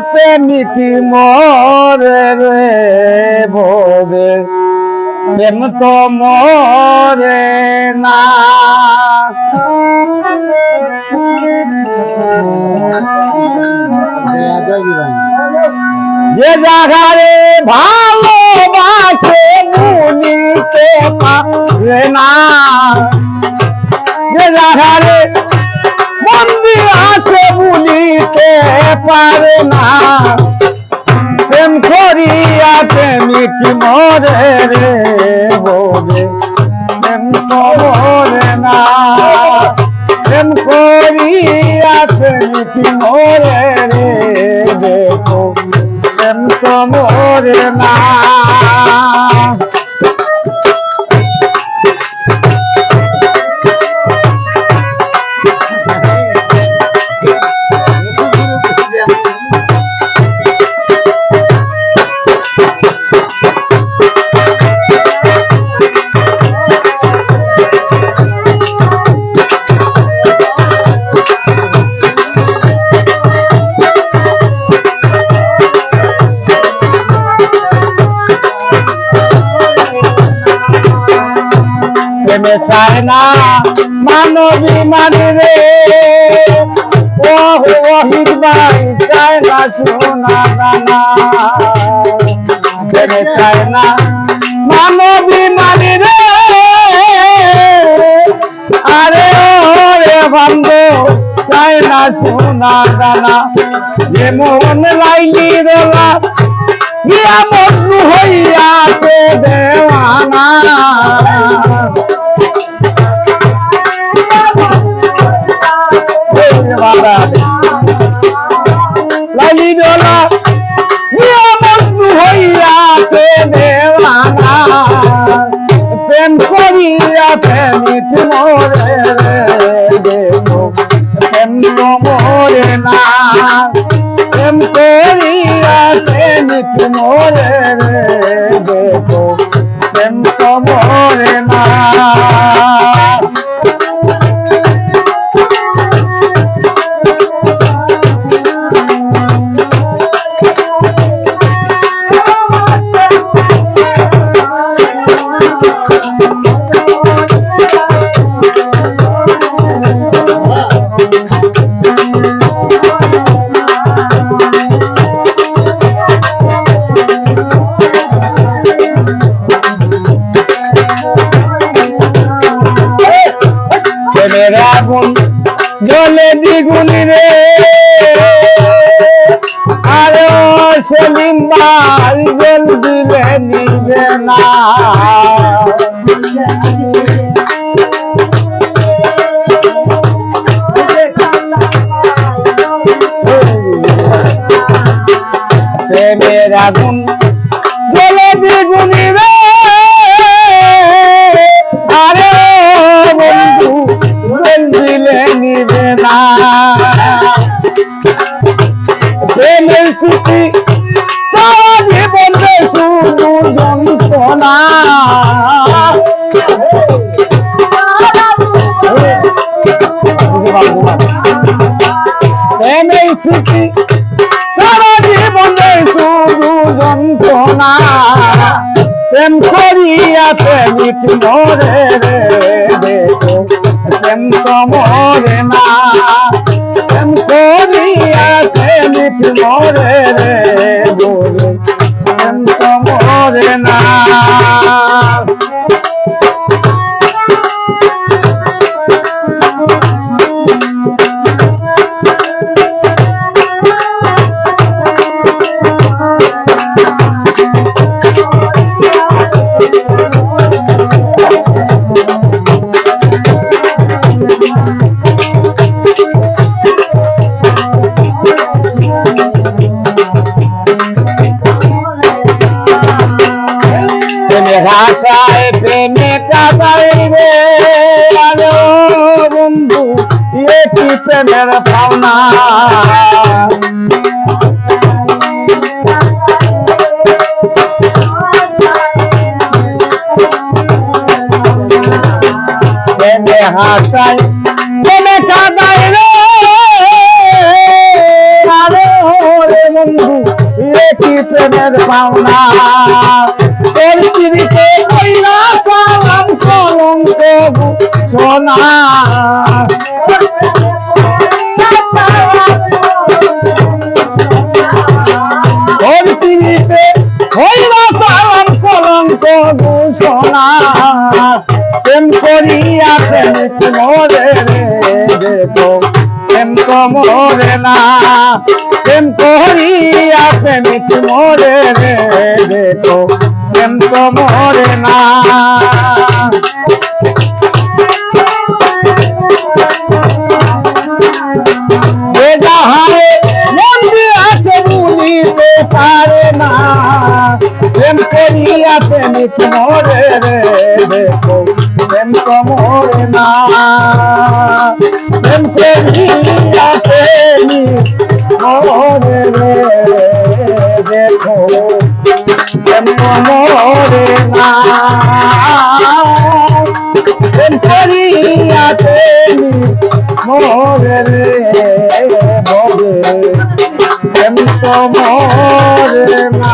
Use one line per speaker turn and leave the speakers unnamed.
প্রেমিকি মরে রে ভবে প্রেম তো মরে না যে জাগারে ভালোবাসে ভুলিতে পারে না যে জাগারে বন্দি আছে ভুলিতে পারে না প্রেম করিয়া প্রেমিকি মরে রে বলে প্রেম তো মরে না প্রেম করিয়া প্রেমিকি মরে রে দেখো প্রেম তো মরে না চায় না মানবী মানে রে ও ওহিদ ভাই চায় না সোনা দানা চায় না মানবী মানে রে আরে ওরে বন্ধু চায় না সোনা দানা যে মন লাইনি রোলা গিয়া মজনু হইয়াছে দেওয়ানা লাইলি দোলা মজনু হইয়াছে দেওয়ানা প্রেম করিয়া প্রেমিক মরে দেখো প্রেম তো মরে না প্রেম করিয়া প্রেমিক মরে দেখো প্রেম তো মরে না আগুন জলে দ্বিগুণ রে আরে সেলিম ভাই জল দিলে নিবে না প্রেমের আগুন জলে দ্বিগুণ রে আরে বন্ধু দিলে নিবে না প্রেমের স্মৃতি সারা জীবনে শুধু যন্ত্রণা প্রেমের স্মৃতি সারা জীবনে শুধু যন্ত্রণা প্রেম করিয়া প্রেমিক মরে রে দেখো প্রেম তো মরে না প্রেম করিয়া প্রেমিক মরে রে বলে প্রেম তো মরে না ভাষায় প্রেমে কাদাই রে আলো বন্ধু এটি প্রেমের পাওনা প্রেমে হাসায় প্রেমে কাদাই রে আলো প্রেমের পাওনা তোর চিরিতে কইরা সালাম কলঙ্ক সোনা তোর চিরিতে কইরা সালাম কলঙ্ক সোনা প্রেম করিয়া প্রেমিক মোরে দেখো প্রেম তো মোরে না প্রেম করিয়া প্রেমিক মোরে দেখো প্রেম তো মোরে না যাহারে মন দিয়াছে ভুলিতে পারে না প্রেম করিয়া প্রেমিক মোরে দেখো প্রেম তো মোরে না প্রেম করিয়া প্রেমিক মোরে দেখো প্রেম তো মোরে না প্রেম করিয়া প্রেমিক মোরে প্রেম তো মোরে না।